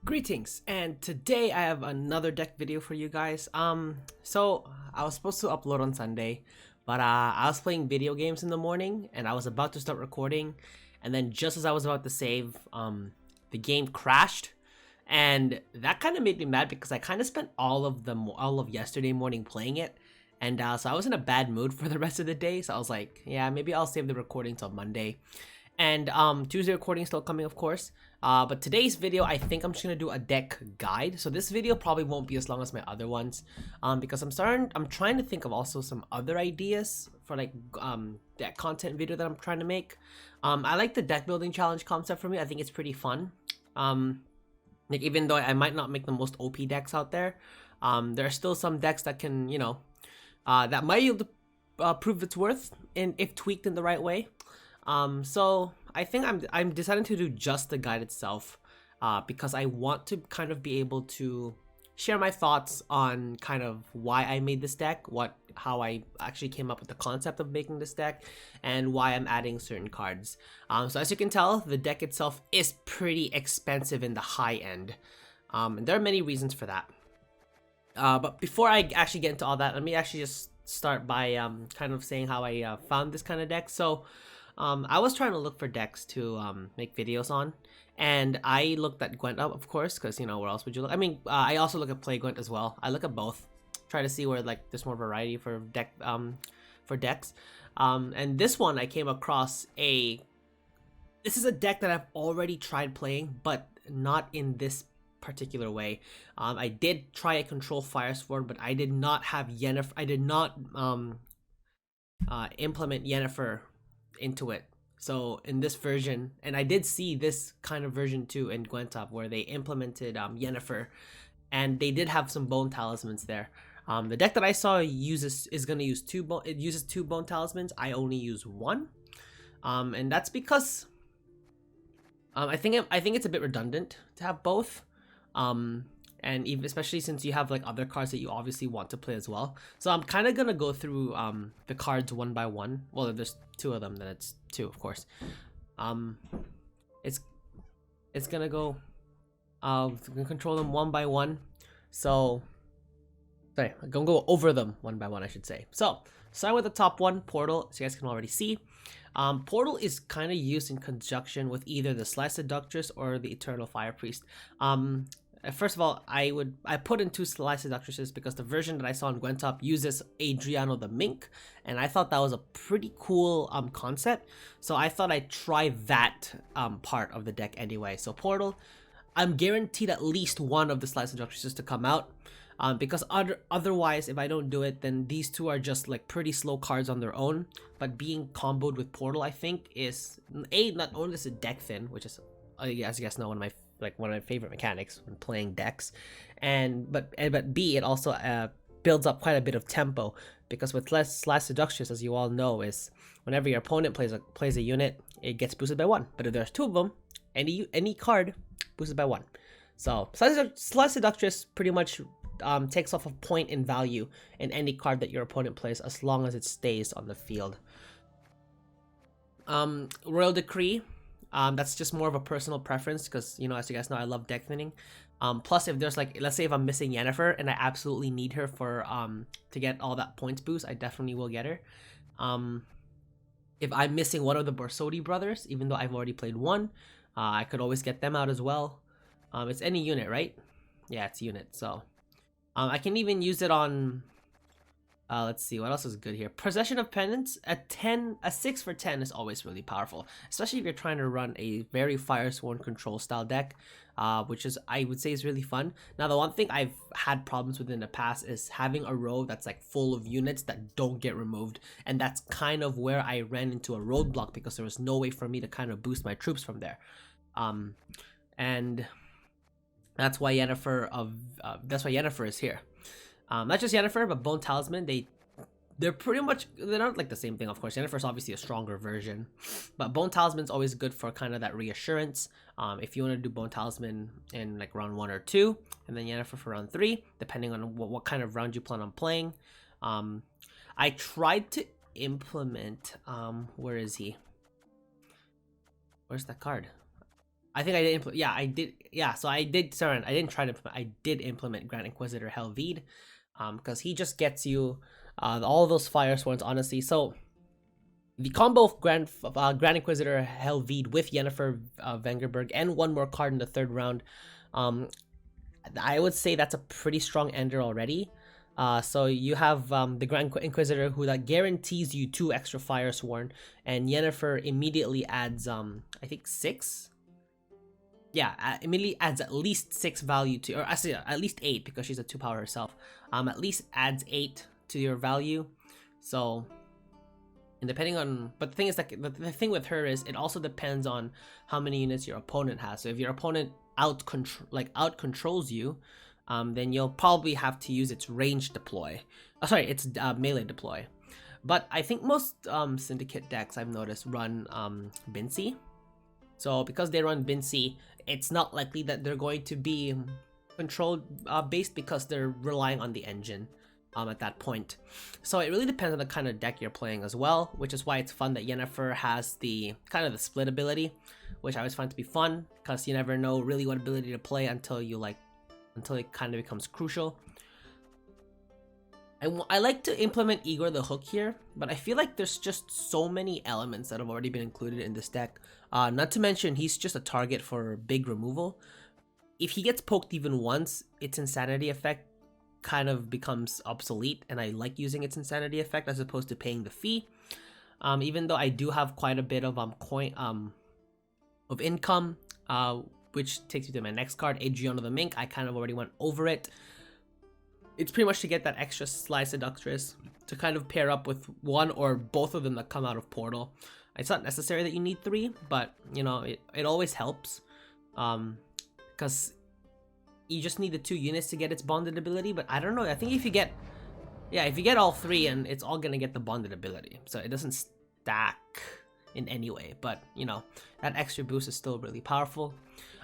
Greetings, and today I have another deck video for you guys. So I was supposed to upload on Sunday, but I was playing video games in the morning, and I was about to start recording, and then just as I was about to save, the game crashed, and that kind of made me mad because I kind of spent all of yesterday morning playing it, and so I was in a bad mood for the rest of the day. So I was like, yeah, maybe I'll save the recording till Monday. And Tuesday recording still coming, of course. But today's video, I think I'm just gonna do a deck guide. So this video probably won't be as long as my other ones, because I'm trying to think of also some other ideas for like deck content video that I'm trying to make. I like the deck building challenge concept for me. I think it's pretty fun. Like even though I might not make the most OP decks out there, there are still some decks that can, that might be able to prove its worth if tweaked in the right way. So I think I'm deciding to do just the guide itself, because I want to kind of be able to share my thoughts on kind of why I made this deck, how I actually came up with the concept of making this deck, and why I'm adding certain cards. So as you can tell, the deck itself is pretty expensive in the high end, and there are many reasons for that. But before I actually get into all that, let me actually just start by kind of saying how I found this kind of deck. So I was trying to look for decks to make videos on, and I looked at Gwent up, of course, because where else would you look? I mean, I also look at Play Gwent as well. I look at both, try to see where like there's more variety for decks. And this one I came across this is a deck that I've already tried playing, but not in this particular way. I did try a control Firesword, but I did not have Yennefer. I did not implement Yennefer into it. So in this version, and I did see this kind of version too in Gwent where they implemented Yennefer, and they did have some bone talismans there. The deck that I saw uses two bone talismans. I only use one, and that's because I think it's a bit redundant to have both. And even especially since you have like other cards that you obviously want to play as well. So I'm kind of gonna go through the cards one by one. Well, if there's two of them, then it's two, of course. It's gonna go. We're gonna control them one by one. So sorry, I'm gonna go over them one by one, I should say. So starting with the top one, Portal. So you guys can already see. Portal is kind of used in conjunction with either the Slice Seductress or the Eternal Fire Priest. First of all, I put in two Slice Seductresses because the version that I saw in Gwent uses Adriano the Mink, and I thought that was a pretty cool concept. So I thought I'd try that part of the deck anyway. So Portal, I'm guaranteed at least one of the Slice Seductresses to come out. Because otherwise, if I don't do it, then these two are just like pretty slow cards on their own. But being comboed with Portal, I think, is not only is it deck thin, which is, as you guys know, one of my favorite mechanics when playing decks, but B, it also builds up quite a bit of tempo, because with Slash Seductress, as you all know, is whenever your opponent plays a unit, it gets boosted by one. But if there's two of them, any card boosted by one. So Slash Seductress pretty much takes off a point in value in any card that your opponent plays, as long as it stays on the field. Royal Decree, that's just more of a personal preference, because as you guys know, I love deck thinning. Plus, if there's like, let's say if I'm missing Yennefer and I absolutely need her for to get all that points boost, I definitely will get her. If I'm missing one of the Borsodi brothers, even though I've already played one, I could always get them out as well. It's any unit, right? Yeah, it's unit. So I can even use it on. Let's see, what else is good here? Possession of Penance, a 6 for 10 is always really powerful, especially if you're trying to run a very Firesworn control style deck, which is, I would say, is really fun. Now, the one thing I've had problems with in the past is having a row that's like full of units that don't get removed, and that's kind of where I ran into a roadblock, because there was no way for me to kind of boost my troops from there. And that's why Yennefer is here. Not just Yennefer, but Bone Talisman. They're not like the same thing, of course. Yennefer's obviously a stronger version, but Bone Talisman's always good for kind of that reassurance. If you want to do Bone Talisman in like round 1 or 2, and then Yennefer for round 3, depending on what kind of round you plan on playing. I tried to implement. Where is he? Where's that card? I think I did implement. Yeah, I did. Yeah, so I did. Sorry, I didn't try to implement. I did implement Grand Inquisitor Helvide, because he just gets you, all those fire swords. Honestly, so the combo of Grand Inquisitor Helvide with Yennefer Vengerberg and one more card in the third round, I would say that's a pretty strong ender already. So you have the Grand Inquisitor who that guarantees you 2 extra fire sworn, and Yennefer immediately adds I think 6. Yeah, immediately adds at least 6 value to, or actually at least 8 because she's a 2 power herself. At least adds 8 to your value. So, and depending on, but the thing is that the thing with her is it also depends on how many units your opponent has. So if your opponent out controls you, then you'll probably have to use its range deploy. Oh, sorry, its melee deploy. But I think most Syndicate decks I've noticed run Bincy. So because they run Bincy, it's not likely that they're going to be control based because they're relying on the engine at that point. So it really depends on the kind of deck you're playing as well, which is why it's fun that Yennefer has the kind of the split ability, which I always find to be fun because you never know really what ability to play until it kind of becomes crucial. I like to implement Igor the Hook here, but I feel like there's just so many elements that have already been included in this deck. Not to mention, he's just a target for big removal. If he gets poked even once, its Insanity effect kind of becomes obsolete, and I like using its Insanity effect as opposed to paying the fee. Even though I do have quite a bit of income, which takes me to my next card, Adriana the Mink. I kind of already went over it. It's pretty much to get that extra Sly Seductress to kind of pair up with one or both of them that come out of Portal. It's not necessary that you need 3, but you know, it always helps. Because you just need the 2 units to get its bonded ability, but I don't know, I think if you get all 3, and it's all gonna get the bonded ability. So it doesn't stack in any way, but you know, that extra boost is still really powerful.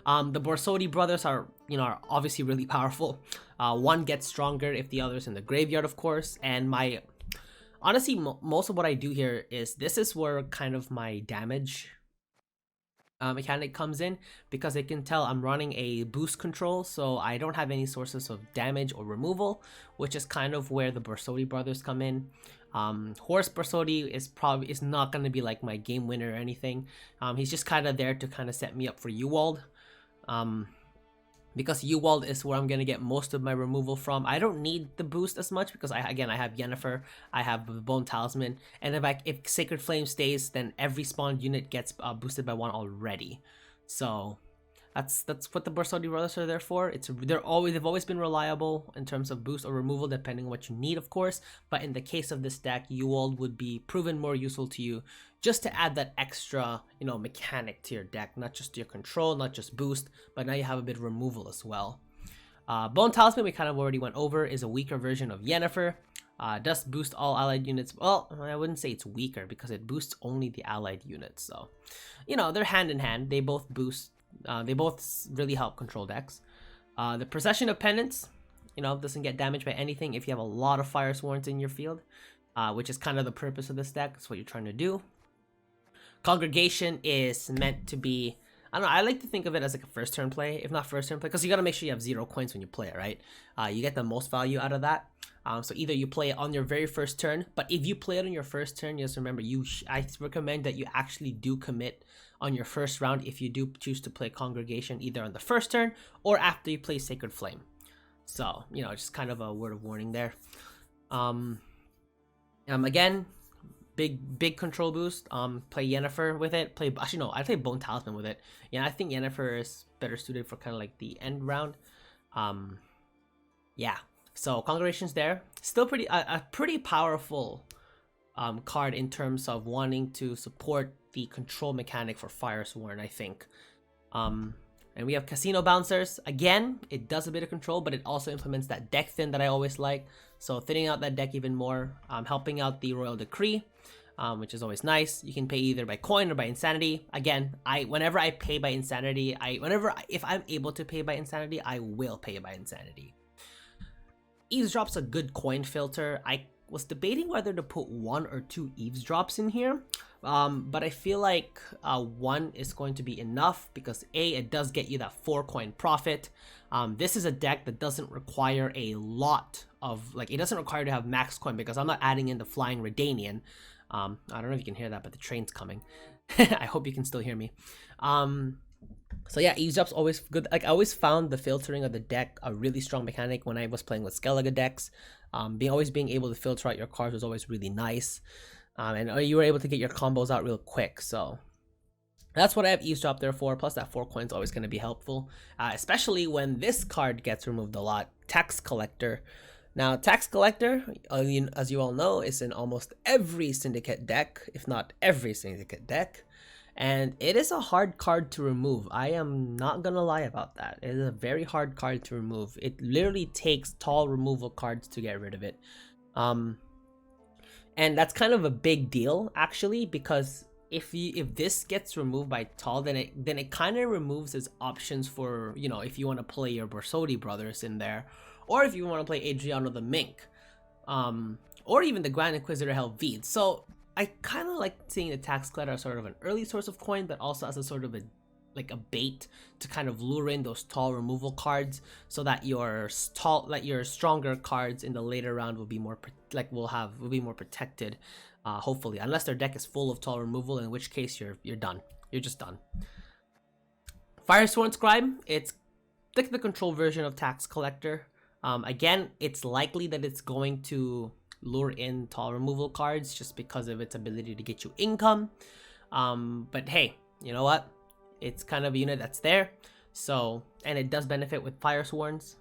The Borsodi brothers are obviously really powerful. One gets stronger if the other's in the graveyard, of course. And honestly, most of what I do here is this is where kind of my damage mechanic comes in, because I can tell I'm running a boost control, so I don't have any sources of damage or removal, which is kind of where the Borsodi brothers come in. Horse Borsodi is not going to be like my game winner or anything. He's just kind of there to kind of set me up for Uwald. Because Uwald is where I'm gonna get most of my removal from. I don't need the boost as much because I have Yennefer, I have Bone Talisman, and if Sacred Flame stays, then every spawned unit gets boosted by 1 already. So that's what the Borsodi brothers are there for. They've always been reliable in terms of boost or removal depending on what you need, of course. But in the case of this deck, Uwald would be proven more useful to you just to add that extra, mechanic to your deck, not just your control, not just boost, but now you have a bit of removal as well. Bone Talisman, we kind of already went over, is a weaker version of Yennefer. Does boost all allied units. Well, I wouldn't say it's weaker because it boosts only the allied units. So, they're hand in hand. They both boost. They both really help control decks. The Procession of Penance, doesn't get damaged by anything if you have a lot of Fire Sworns in your field, which is kind of the purpose of this deck. That's what you're trying to do. Congregation is meant to be, I don't know, I like to think of it as like a first turn play, if not first turn play, because you got to make sure you have 0 coins when you play it, right? You get the most value out of that. So either you play it on your very first turn, but if you play it on your first turn, just remember, I recommend that you actually do commit on your first round if you do choose to play Congregation, either on the first turn or after you play Sacred Flame. So, just kind of a word of warning there. Again, big control boost. Play Yennefer with it. I play Bone Talisman with it. Yeah, I think Yennefer is better suited for kind of like the end round. Yeah. So Congregation's there. Still a pretty powerful card in terms of wanting to support the control mechanic for Firesworn, I think. And we have Casino Bouncers. Again, it does a bit of control, but it also implements that deck thin that I always like. So thinning out that deck even more, helping out the Royal Decree, which is always nice. You can pay either by coin or by Insanity. Again, whenever I pay by Insanity, if I'm able to pay by Insanity, I will pay by Insanity. Eavesdrop's a good coin filter. I was debating whether to put 1 or 2 Eavesdrops in here, But I feel like 1 is going to be enough because A, it does get you that 4 coin profit. This is a deck that doesn't require a lot of, like, it doesn't require to have max coin because I'm not adding in the Flying Redanian. I don't know if you can hear that, but the train's coming. I hope you can still hear me. So yeah, eavesdrop's always good. Like, I always found the filtering of the deck a really strong mechanic when I was playing with Skellige decks. Being able to filter out your cards was always really nice. And you were able to get your combos out real quick. So that's what I have eavesdrop there for. Plus that 4 coins always going to be helpful, especially when this card gets removed a lot. Tax Collector. Now, Tax Collector, as you all know, is in almost every Syndicate deck, if not every Syndicate deck. And it is a hard card to remove. I am not gonna lie about that. It is a very hard card to remove. It literally takes tall removal cards to get rid of it. And that's kind of a big deal, actually, because if this gets removed by tall, then it kind of removes its options for, you know, if you want to play your Borsodi brothers in there, or if you want to play Adriano the Mink, or even the Grand Inquisitor Helvete. So I kind of like seeing the Tax Collector as sort of an early source of coin, but also as a sort of a bait to kind of lure in those tall removal cards, so that your stronger cards in the later round will be more protected, hopefully, unless their deck is full of tall removal, in which case you're done. You're just done. Firesworn Scribe, it's like the control version of Tax Collector. Again, it's likely that it's going to lure in tall removal cards just because of its ability to get you income. But hey, you know what? It's kind of a unit that's there. So, and it does benefit with Firesworns.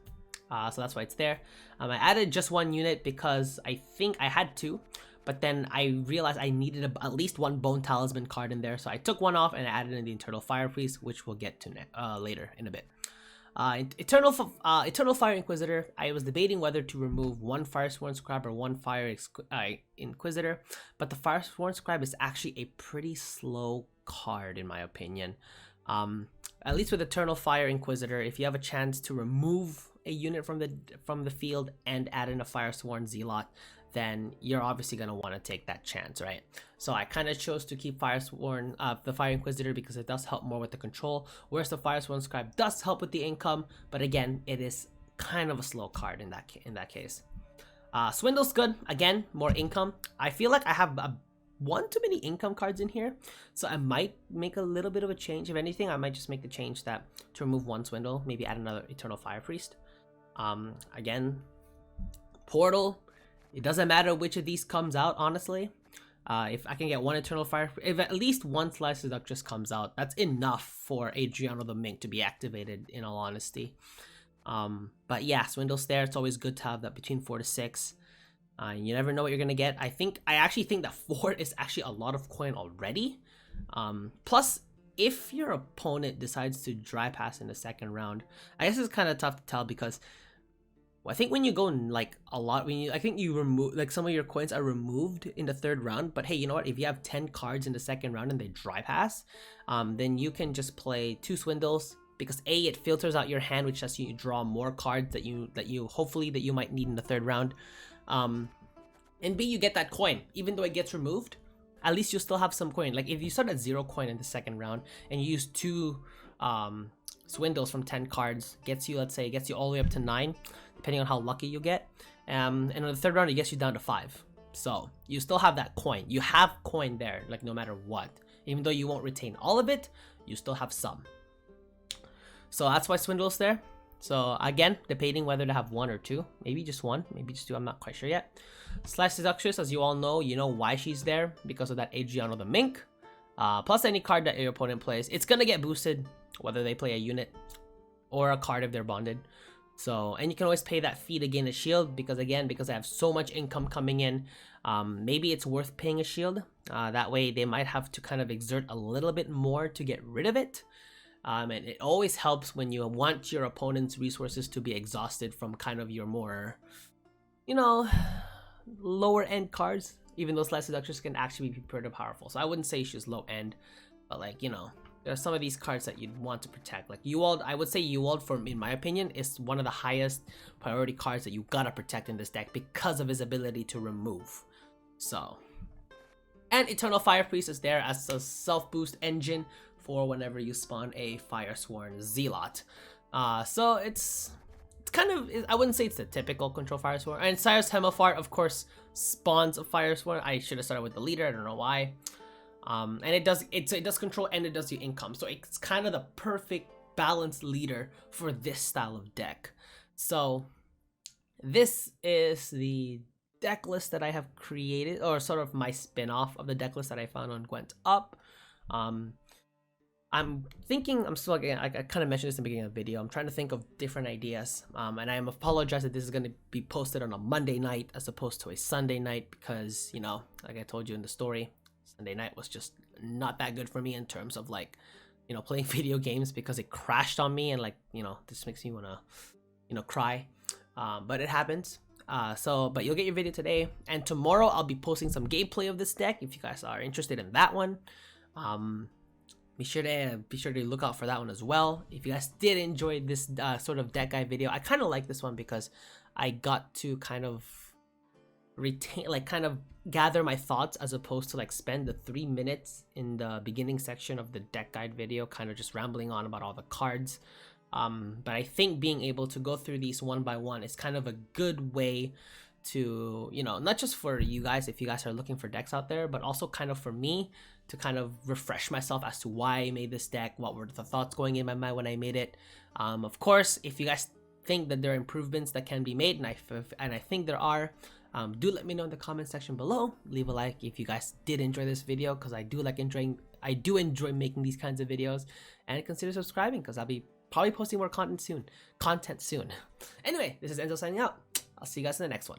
So that's why it's there. I added just 1 unit because I think I had to, but then I realized I needed at least 1 Bone Talisman card in there. So I took 1 off and I added in the Eternal Fire Priest, which we'll get to later in a bit. Eternal Fire Inquisitor, I was debating whether to remove 1 Firesworn Scribe or 1 Fire Inquisitor, but the Firesworn Scribe is actually a pretty slow card in my opinion. At least with Eternal Fire Inquisitor, if you have a chance to remove a unit from the field and add in a Firesworn Zealot, then you're obviously going to want to take that chance, right? So I kind of chose to keep the Fire Inquisitor because it does help more with the control, whereas the Firesworn Scribe does help with the income, but again, it is kind of a slow card in that case. Swindle's good. Again, more income. I feel like I have one too many income cards in here, so I might make a little bit of a change. If anything, I might just make the change that to remove 1 Swindle, maybe add another Eternal Fire Priest. Again, Portal. It doesn't matter which of these comes out, honestly. If I can get 1 Eternal Fire, if at least 1 Slice Seductress comes out, that's enough for Adriano the Mink to be activated, in all honesty. But yeah, Swindle's there. It's always good to have that between 4 to 6. You never know what you're gonna get. I actually think that 4 is actually a lot of coin already. Plus, if your opponent decides to dry pass in the second round, I guess it's kind of tough to tell because I think when you go like a lot, I think you remove, like, some of your coins are removed in the third round. But hey, you know what? If you have 10 cards in the second round and they dry pass, then you can just play 2 Swindles, because A, it filters out your hand, which lets you draw more cards that you hopefully that you might need in the third round. And B, you get that coin. Even though it gets removed, at least you'll still have some coin. Like, if you start at 0 coin in the second round and you use 2 Swindles from 10 cards, gets you all the way up to 9, depending on how lucky you get. And in the third round, it gets you down to 5. So you still have that coin. You have coin there, like, no matter what. Even though you won't retain all of it, you still have some. So that's why Swindle's there. So again, debating whether to have 1 or 2. Maybe just 1, maybe just 2, I'm not quite sure yet. Slash Seductress, as you all know, you know why she's there, because of that Adriano the Mink. Plus any card that your opponent plays, it's gonna get boosted, whether they play a unit or a card if they're bonded. So, and you can always pay that fee to gain a shield, because again, because I have so much income coming in, maybe it's worth paying a shield. That way they might have to kind of exert a little bit more to get rid of it. And it always helps when you want your opponent's resources to be exhausted from kind of your more, you know, lower end cards, even though Slash Seductress can actually be pretty powerful. So I wouldn't say she's low end, but, like, you know, there are some of these cards that you'd want to protect. Like Ewald, I would say Ewald, in my opinion, is one of the highest priority cards that you gotta protect in this deck because of his ability to remove. So, And Eternal Fire Priest is there as a self-boost engine for whenever you spawn a Firesworn Zealot. So it's kind of, I wouldn't say it's the typical control Firesworn. And Cyrus Hemmelfart, of course, spawns a Firesworn. I should have started with the leader, I don't know why. And it does control and it does your income. So it's kind of the perfect balanced leader for this style of deck. So this is the deck list that I have created, or sort of my spin-off of the deck list that I found on Gwent Up. I'm still, again, I kind of mentioned this in the beginning of the video, I'm trying to think of different ideas, and I apologize that this is going to be posted on a Monday night as opposed to a Sunday night, because, you know, like I told you in the story, Sunday night was just not that good for me in terms of, like, you know, playing video games, because it crashed on me, and, like, you know, this makes me want to, you know, cry, but it happens. But you'll get your video today, and tomorrow I'll be posting some gameplay of this deck if you guys are interested in that one. Be sure to look out for that one as well. If you guys did enjoy this sort of deck guide video, I kind of like this one because I got to kind of retain, like, kind of gather my thoughts, as opposed to, like, spend the 3 minutes in the beginning section of the deck guide video kind of just rambling on about all the cards. But I think being able to go through these one by one is kind of a good way to, you know, not just for you guys if you guys are looking for decks out there, but also kind of for me to kind of refresh myself as to why I made this deck, what were the thoughts going in my mind when I made it. Of course, if you guys think that there are improvements that can be made, and I think there are, do let me know in the comment section below. Leave a like if you guys did enjoy this video, because I do enjoy making these kinds of videos, and consider subscribing, because I'll be probably posting more content soon. Anyway, this is Enzo signing out. I'll see you guys in the next one.